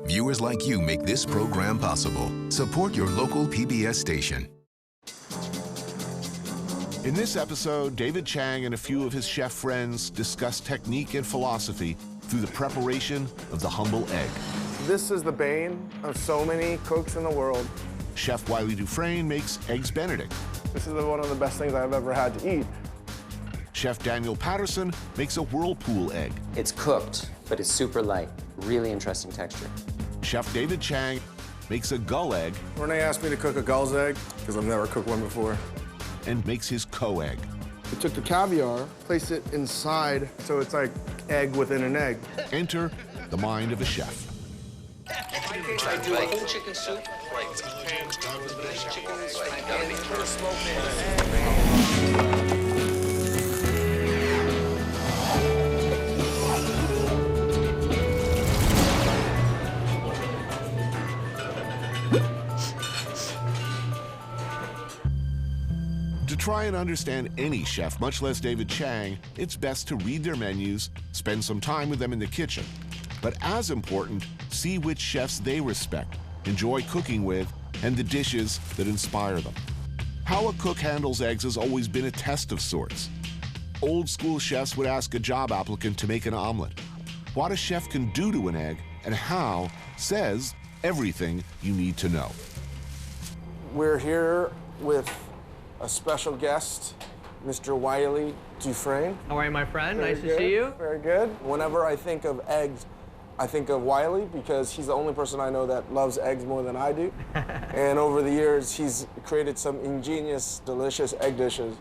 Viewers like you make this program possible. Support your local PBS station. In this episode, David Chang and a few of his chef friends discuss technique and philosophy through the preparation of the humble egg. This is the bane of so many cooks in the world. Chef Wylie Dufresne makes Eggs Benedict. This is one of the best things I've ever had to eat. Chef Daniel Patterson makes a whirlpool egg. It's cooked, but it's super light. Really interesting texture. Chef David Chang makes a gull egg. Renee asked me to cook a gull's egg, because I've never cooked one before. And makes his co-egg. We took the caviar, placed it inside, so it's like egg within an egg. Enter the mind of a chef. I do a whole chicken soup. To try and understand any chef, much less David Chang, it's best to read their menus, spend some time with them in the kitchen. But as important, see which chefs they respect, enjoy cooking with, and the dishes that inspire them. How a cook handles eggs has always been a test of sorts. Old school chefs would ask a job applicant to make an omelet. What a chef can do to an egg and how says everything you need to know. We're here with a special guest, Mr. Wylie Dufresne. How are you, my friend? Very nice good. to see you. Very good. Whenever I think of eggs, I think of Wylie because he's the only person I know that loves eggs more than I do. And over the years, he's created some ingenious, delicious egg dishes.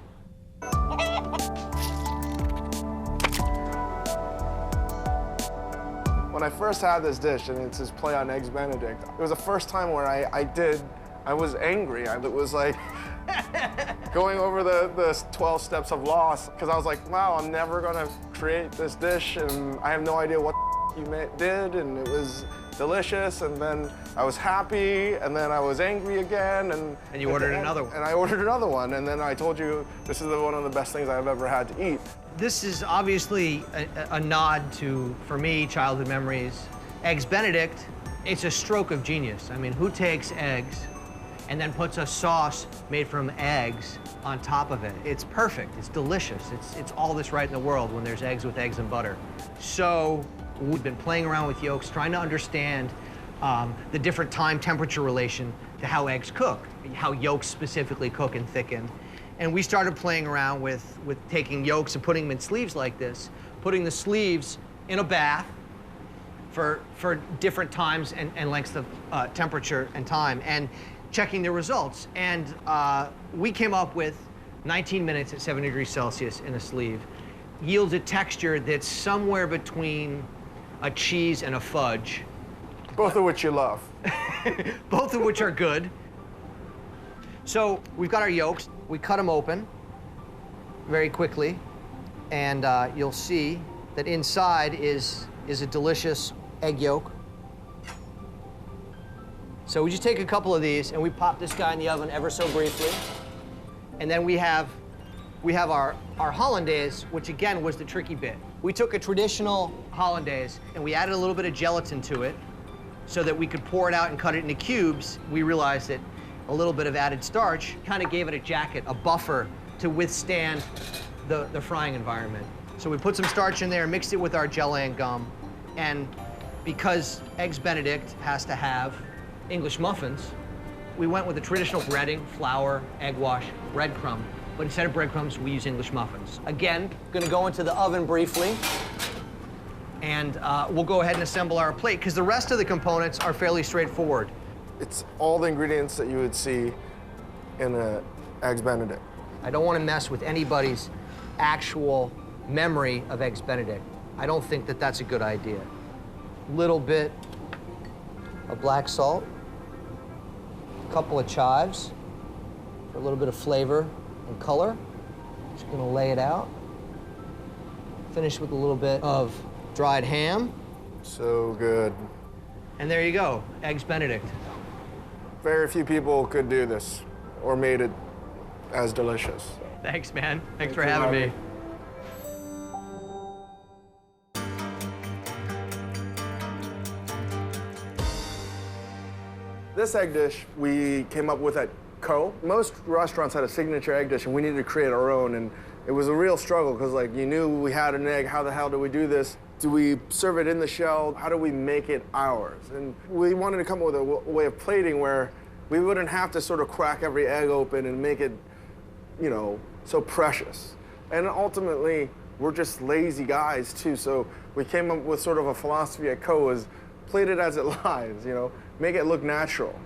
When I first had this dish, and it's his play on Eggs Benedict, it was the first time where I was angry. It was like going over the 12 steps of loss, because I was like, wow, I'm never gonna create this dish, and I have no idea what you did, and it was delicious, and then I was happy, and then I was angry again, and you ordered another one. And I ordered another one, and then I told you this is one of the best things I've ever had to eat. This is obviously a nod to, for me, childhood memories. Eggs Benedict, it's a stroke of genius. I mean, who takes eggs and then puts a sauce made from eggs on top of it? It's perfect, it's delicious. It's all that's right in the world when there's eggs with eggs and butter. So we've been playing around with yolks, trying to understand the different time temperature relation to how eggs cook, how yolks specifically cook and thicken. And we started playing around with taking yolks and putting them in sleeves like this, putting the sleeves in a bath for different times and lengths of temperature and time, and checking the results. And we came up with 19 minutes at 70 degrees Celsius in a sleeve yields a texture that's somewhere between a cheese and a fudge. Both of which you love. Both of which are good. So we've got our yolks. We cut them open very quickly, and you'll see that inside is a delicious egg yolk. So we just take a couple of these and we pop this guy in the oven ever so briefly. And then we have our hollandaise, which again was the tricky bit. We took a traditional hollandaise and we added a little bit of gelatin to it so that we could pour it out and cut it into cubes. We realized that a little bit of added starch kind of gave it a jacket, a buffer to withstand the frying environment. So we put some starch in there, mixed it with our gelan gum, and because Eggs Benedict has to have English muffins, we went with a traditional breading, flour, egg wash, breadcrumb, but instead of breadcrumbs, we use English muffins. Again, gonna go into the oven briefly, and we'll go ahead and assemble our plate, because the rest of the components are fairly straightforward. It's all the ingredients that you would see in an Eggs Benedict. I don't want to mess with anybody's actual memory of Eggs Benedict. I don't think that that's a good idea. Little bit of black salt, a couple of chives for a little bit of flavor and color. Just gonna lay it out. Finish with a little bit of dried ham. So good. And there you go, Eggs Benedict. Very few people could do this or made it as delicious. Thanks, man. Thanks for having me. This egg dish we came up with at Co. Most restaurants had a signature egg dish, and we needed to create our own. And it was a real struggle because, like, you knew we had an egg. How the hell do we do this? Do we serve it in the shell? How do we make it ours? And we wanted to come up with a way of plating where we wouldn't have to sort of crack every egg open and make it, you know, so precious. And ultimately, we're just lazy guys too. So we came up with sort of a philosophy at Co. is plate it as it lies, you know, make it look natural.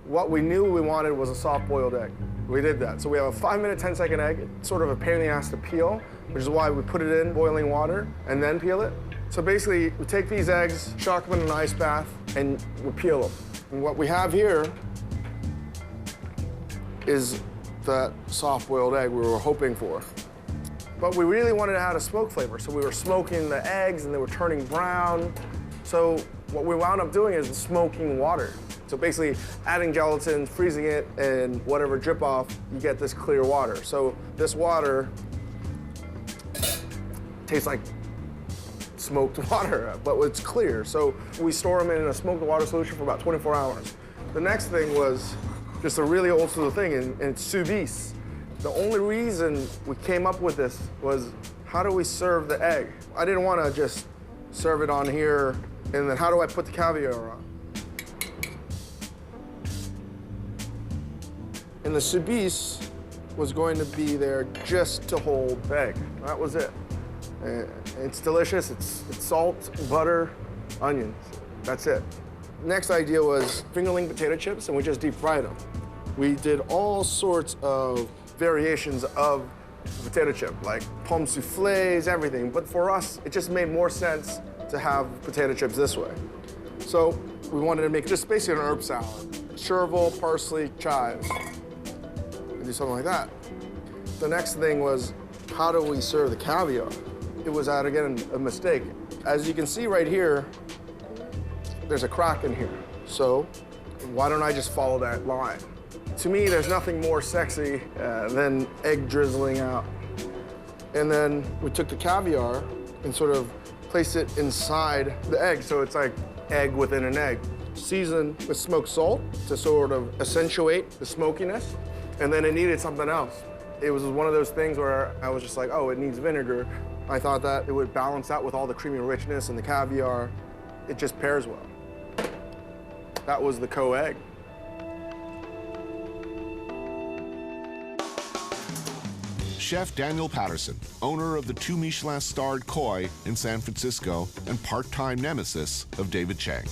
What we knew we wanted was a soft-boiled egg. We did that. So we have a 5-minute, 10-second egg. It's sort of a pain in the ass to peel, which is why we put it in boiling water and then peel it. So basically, we take these eggs, shock them in an ice bath, and we peel them. And what we have here is that soft-boiled egg we were hoping for. But we really wanted to add a smoke flavor, so we were smoking the eggs and they were turning brown. So what we wound up doing is smoking water. So basically adding gelatin, freezing it, and whatever drip off, you get this clear water. So this water tastes like smoked water, but it's clear. So we store them in a smoked water solution for about 24 hours. The next thing was just a really old school thing, and it's sous vide. The only reason we came up with this was, how do we serve the egg? I didn't want to just serve it on here, and then how do I put the caviar on? And the sous vide was going to be there just to hold the egg. That was it. And it's delicious. It's salt, butter, onions. That's it. Next idea was fingerling potato chips, and we just deep fried them. We did all sorts of variations of potato chip, like pomme soufflés, everything. But for us, it just made more sense to have potato chips this way. So we wanted to make just basically an herb salad. Chervil, parsley, chives. And do something like that. The next thing was, how do we serve the caviar? It was, again, a mistake. As you can see right here, there's a crack in here. So why don't I just follow that line? To me, there's nothing more sexy than egg drizzling out. And then we took the caviar and sort of placed it inside the egg, so it's like egg within an egg. Seasoned with smoked salt to sort of accentuate the smokiness, and then it needed something else. It was one of those things where I was just like, oh, it needs vinegar. I thought that it would balance out with all the creamy richness and the caviar. It just pairs well. That was the Co egg. Chef Daniel Patterson, owner of the 2 Michelin-starred Koi in San Francisco and part-time nemesis of David Chang.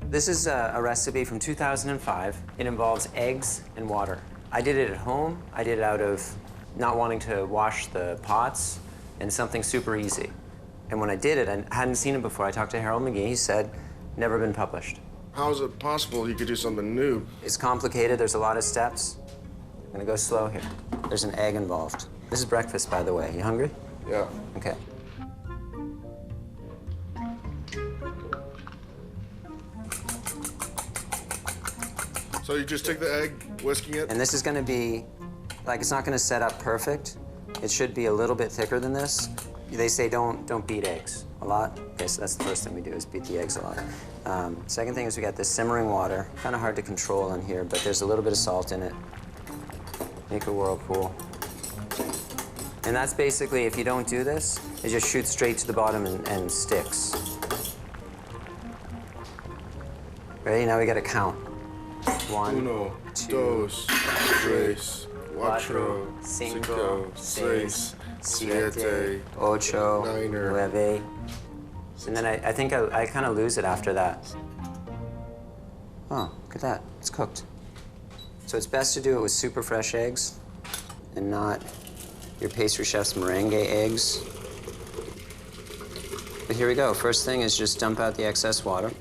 This is a recipe from 2005. It involves eggs and water. I did it at home. I did it out of not wanting to wash the pots and something super easy. And when I did it, I hadn't seen it before. I talked to Harold McGee. He said, never been published. How is it possible you could do something new? It's complicated. There's a lot of steps. I'm gonna go slow here. There's an egg involved. This is breakfast, by the way. You hungry? Yeah. Okay. So you just take the egg, whisking it? And this is gonna be, like, it's not gonna set up perfect. It should be a little bit thicker than this. They say don't beat eggs a lot. Okay, so that's the first thing we do is beat the eggs a lot. Second thing is we got this simmering water. Kind of hard to control in here, but there's a little bit of salt in it. Make a whirlpool. And that's basically, if you don't do this, it just shoots straight to the bottom and sticks. Ready? Now we gotta count. 1, 2, 2, 3, 4, 5, 6, 7, 8, 9. 9. And then I think I kind of lose it after that. Oh, look at that. It's cooked. So it's best to do it with super fresh eggs and not your pastry chef's meringue eggs. But here we go. First thing is just dump out the excess water.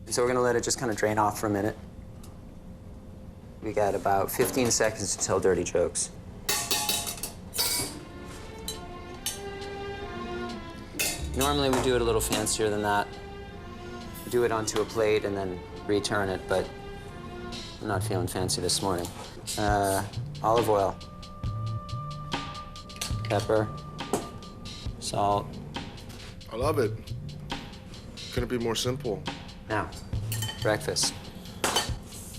So we're gonna let it just kind of drain off for a minute. We got about 15 seconds to tell dirty jokes. Normally we do it a little fancier than that. Do it onto a plate and then return it, but I'm not feeling fancy this morning. Olive oil. pepper, salt. I love it. Couldn't be more simple. Now, breakfast.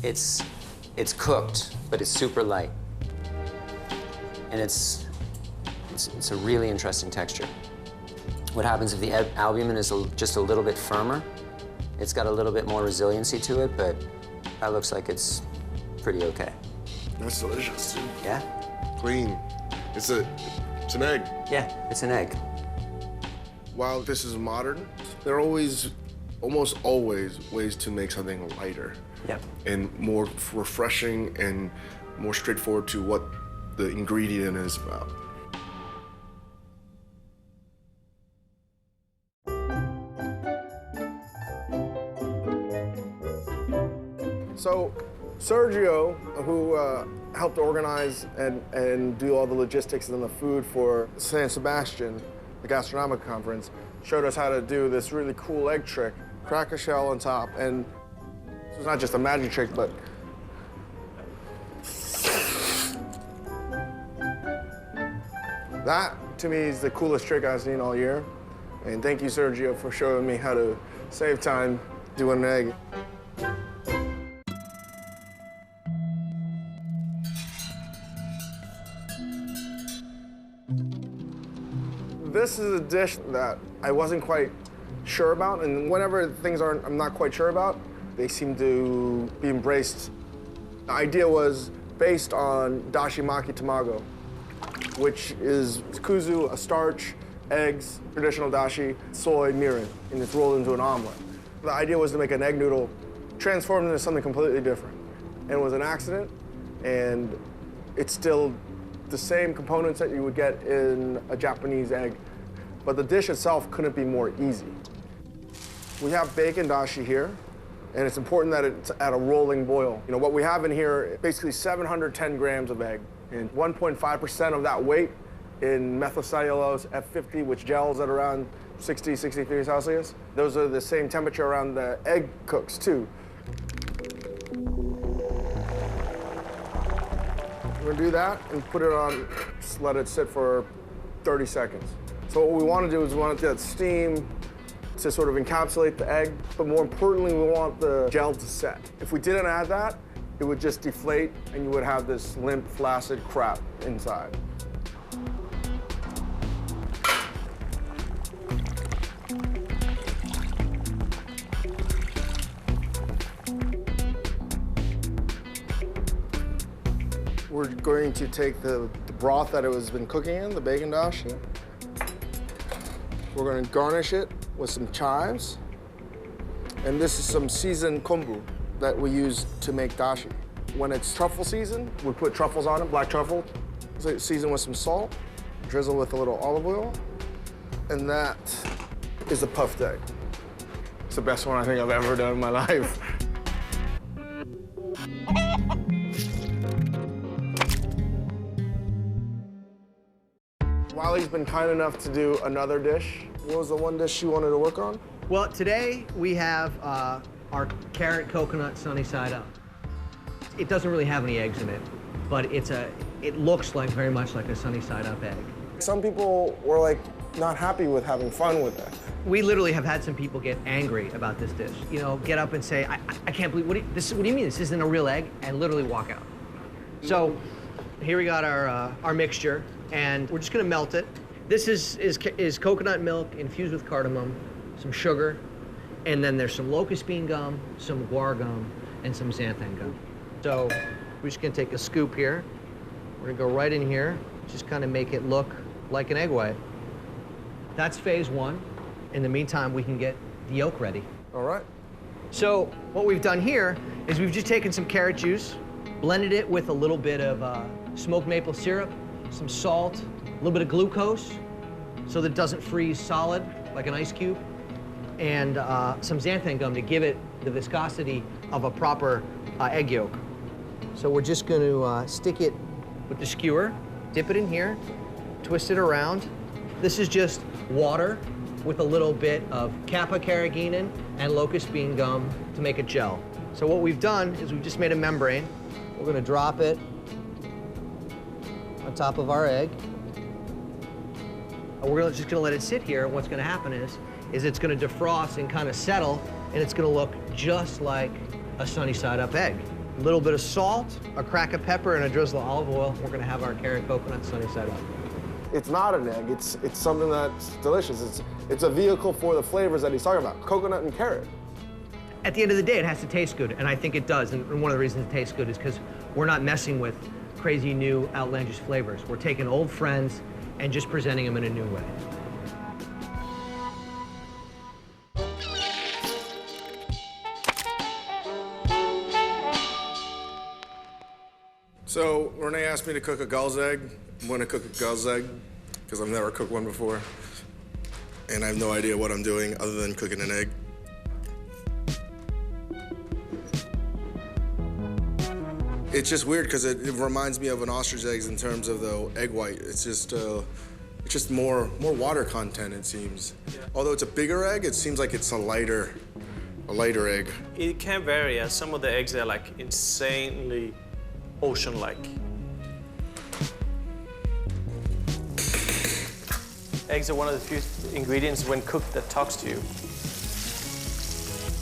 It's cooked, but it's super light. And it's a really interesting texture. What happens if the albumin is just a little bit firmer? It's got a little bit more resiliency to it, but that looks like it's pretty okay. That's delicious, dude. Yeah? Clean. It's an egg. Yeah, it's an egg. While this is modern, there are almost always ways to make something lighter. Yep. And more refreshing and more straightforward to what the ingredient is about. So Sergio, who helped organize and do all the logistics and the food for San Sebastian, the gastronomic conference, showed us how to do this really cool egg trick. Crack a shell on top, and it's not just a magic trick, but that, to me, is the coolest trick I've seen all year. And thank you, Sergio, for showing me how to save time doing an egg. This is a dish that I wasn't quite sure about, and whenever things I'm not quite sure about, they seem to be embraced. The idea was based on dashi maki tamago, which is kuzu, a starch, eggs, traditional dashi, soy, mirin, and it's rolled into an omelet. The idea was to make an egg noodle transformed into something completely different. And it was an accident, and it's still the same components that you would get in a Japanese egg, but the dish itself couldn't be more easy. We have bacon dashi here, and it's important that it's at a rolling boil. You know, what we have in here, basically 710 grams of egg, and 1.5% of that weight in methylcellulose F50, which gels at around 60, 63 Celsius. Those are the same temperature around the egg cooks, too. We're gonna do that and put it on, just let it sit for 30 seconds. So what we want to do is we want that steam to sort of encapsulate the egg, but more importantly, we want the gel to set. If we didn't add that, it would just deflate and you would have this limp, flaccid crap inside. We're going to take the broth that it has been cooking in, the bacon dashi. We're going to garnish it with some chives. And this is some seasoned kombu that we use to make dashi. When it's truffle season, we put truffles on it, black truffle. So season with some salt, drizzle with a little olive oil. And that is a puffed egg. It's the best one I think I've ever done in my life. Wiley's been kind enough to do another dish. What was the one dish you wanted to work on? Well, today we have our carrot coconut sunny side up. It doesn't really have any eggs in it, but it looks like very much like a sunny side up egg. Some people were like not happy with having fun with it. We literally have had some people get angry about this dish. You know, get up and say, I can't believe, what do you mean this isn't a real egg? And literally walk out. So here we got our mixture, and we're just gonna melt it. This is coconut milk infused with cardamom, some sugar, and then there's some locust bean gum, some guar gum, and some xanthan gum. So we're just gonna take a scoop here. We're gonna go right in here, just kind of make it look like an egg white. That's phase one. In the meantime, we can get the yolk ready. All right. So what we've done here is we've just taken some carrot juice, blended it with a little bit of smoked maple syrup, some salt, a little bit of glucose, so that it doesn't freeze solid like an ice cube, and some xanthan gum to give it the viscosity of a proper egg yolk. So we're just going to stick it with the skewer, dip it in here, twist it around. This is just water with a little bit of kappa carrageenan and locust bean gum to make a gel. So what we've done is we've just made a membrane. We're going to drop it on top of our egg. Just gonna let it sit here, and what's gonna happen is it's gonna defrost and kind of settle, and it's gonna look just like a sunny side up egg. A little bit of salt, a crack of pepper, and a drizzle of olive oil. We're gonna have our carrot coconut sunny side up. It's not an egg, it's something that's delicious. It's a vehicle for the flavors that he's talking about, coconut and carrot. At the end of the day, it has to taste good, and I think it does. And one of the reasons it tastes good is because we're not messing with crazy new outlandish flavors. We're taking old friends and just presenting them in a new way. So Renee asked me to cook a gull's egg. I'm gonna cook a gull's egg because I've never cooked one before. And I have no idea what I'm doing other than cooking an egg. It's just weird because it reminds me of an ostrich egg in terms of the egg white. It's just more water content, it seems. Yeah. Although it's a bigger egg, it seems like it's a lighter egg. It can vary, as some of the eggs are like insanely ocean-like. Eggs are one of the few ingredients when cooked that talks to you.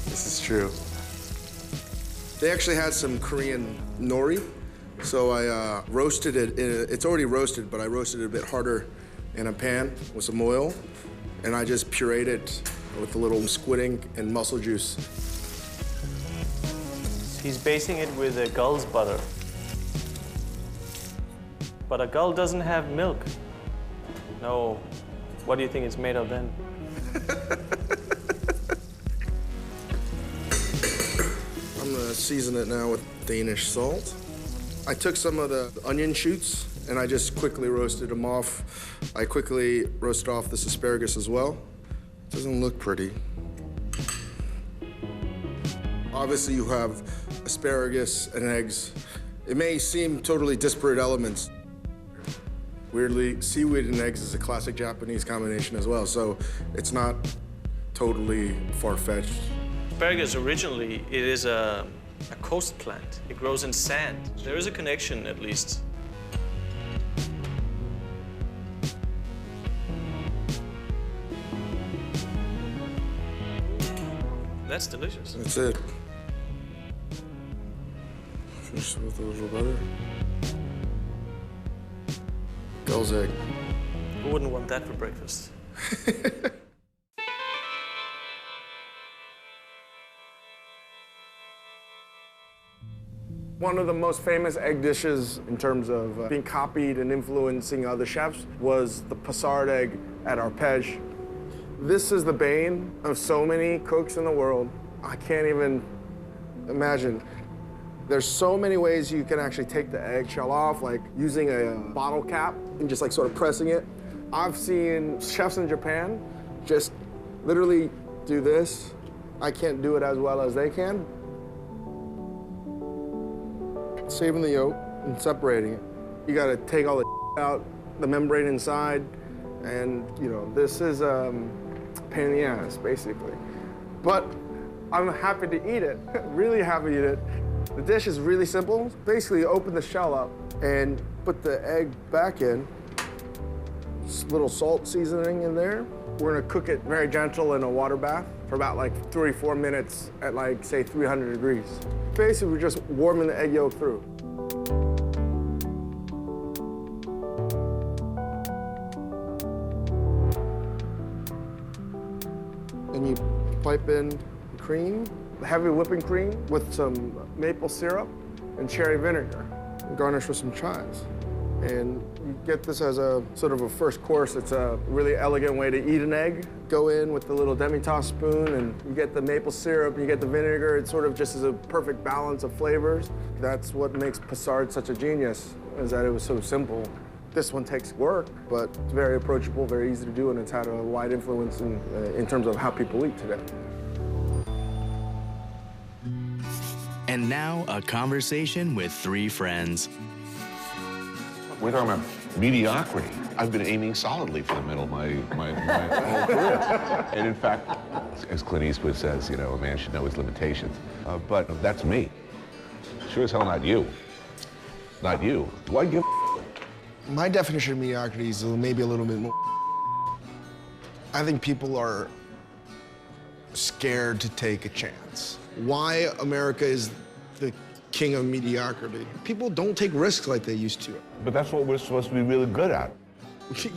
This is true. They actually had some Korean nori, so I roasted it. It's already roasted, but I roasted it a bit harder in a pan with some oil, and I just pureed it with a little squid ink and mussel juice. He's basing it with a gull's butter. But a gull doesn't have milk. No. What do you think it's made of then? I'm gonna season it now with Danish salt. I took some of the onion shoots and I just quickly roasted them off. I quickly roasted off this asparagus as well. Doesn't look pretty. Obviously you have asparagus and eggs. It may seem totally disparate elements. Weirdly, seaweed and eggs is a classic Japanese combination as well, so it's not totally far-fetched. Asparagus originally, it is a coast plant. It grows in sand. There is a connection, at least. That's delicious. That's it. Finish with a little butter. Gull's egg. Who wouldn't want that for breakfast? One of the most famous egg dishes in terms of being copied and influencing other chefs was the Passard egg at Arpège. This is the bane of so many cooks in the world. I can't even imagine. There's so many ways you can actually take the eggshell off, like using a bottle cap and just like sort of pressing it. I've seen chefs in Japan just literally do this. I can't do it as well as they can. Saving the yolk and separating it. You gotta take all the out, the membrane inside, and you know, this is pain in the ass, basically. But I'm happy to eat it, really happy to eat it. The dish is really simple. Basically, open the shell up and put the egg back in. Just a little salt seasoning in there. We're gonna cook it very gentle in a water bath for about like 3 or 4 minutes at like, say, 300 degrees. Basically, we're just warming the egg yolk through. And you pipe in cream, heavy whipping cream with some maple syrup and cherry vinegar. Garnish with some chives. And you get this as a sort of a first course. It's a really elegant way to eat an egg. Go in with the little demi-tasse spoon and you get the maple syrup, you get the vinegar. It sort of just is a perfect balance of flavors. That's what makes Passard such a genius, is that it was so simple. This one takes work, but it's very approachable, very easy to do, and it's had a wide influence in terms of how people eat today. And now, a conversation with 3 friends. We're talking about mediocrity. I've been aiming solidly for the middle my whole career. And in fact, as Clint Eastwood says, you know, a man should know his limitations. But that's me. Sure as hell not you. Not you. Why give a My definition of mediocrity is maybe a little bit more. I think people are scared to take a chance. Why America is the king of mediocrity. People don't take risks like they used to. But that's what we're supposed to be really good at.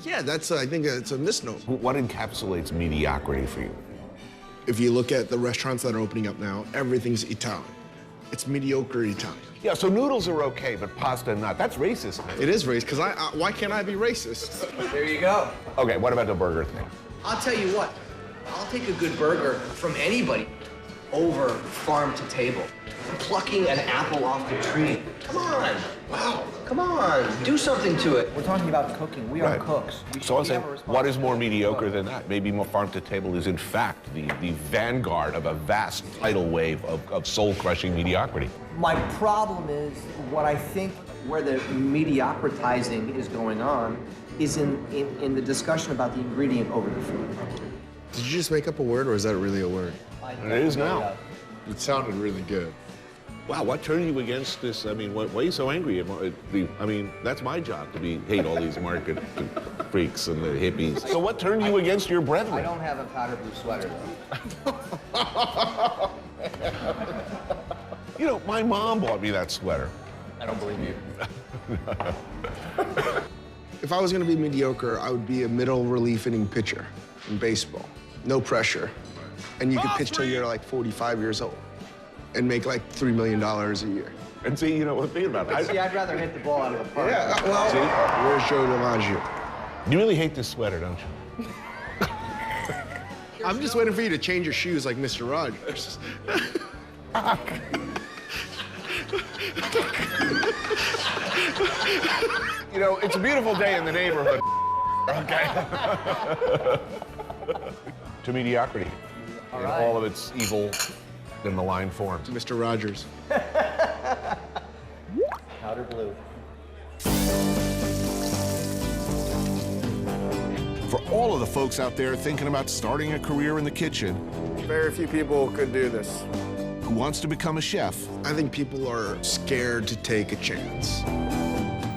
Yeah, I think it's a misnomer. What encapsulates mediocrity for you? If you look at the restaurants that are opening up now, everything's Italian. It's mediocre Italian. Yeah, so noodles are okay, but pasta not. That's racist. It is racist, because why can't I be racist? There you go. Okay, what about the burger thing? I'll tell you what, I'll take a good burger from anybody over farm to table. Plucking an apple off the tree. Come on. Wow. Come on. Do something to it. We're talking about cooking. We are cooks. So I'm saying, what is more mediocre than that? Maybe more farm to table is in fact the vanguard of a vast tidal wave of soul-crushing mediocrity. My problem is what I think where the mediocritizing is going on is in the discussion about the ingredient over the food. Did you just make up a word, or is that really a word? It is now. It sounded really good. Wow, what turned you against this? I mean, why are you so angry? I mean, that's my job to hate all these market freaks and the hippies. So what turned you against your brethren? I don't have a powder blue sweater, though. You know, my mom bought me that sweater. I don't believe you. If I was going to be mediocre, I would be a middle relief inning pitcher in baseball. No pressure. And you could pitch till you're like 45 years old and make like $3 million a year. And see, you know, what think about it. See, I'd rather hit the ball out of the park. Yeah, well, see? Where's Joe DiMaggio? You really hate this sweater, don't you? I'm just waiting for you to change your shoes like Mr. Rogers. You know, it's a beautiful day in the neighborhood, okay? To mediocrity in all of its evil and malign forms. Mr. Rogers. Powder blue. For all of the folks out there thinking about starting a career in the kitchen, Very few people could do this. who wants to become a chef, I think people are scared to take a chance.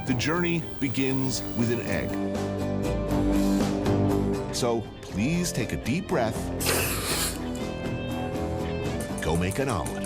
the journey begins with an egg. So please take a deep breath. Go make an omelet.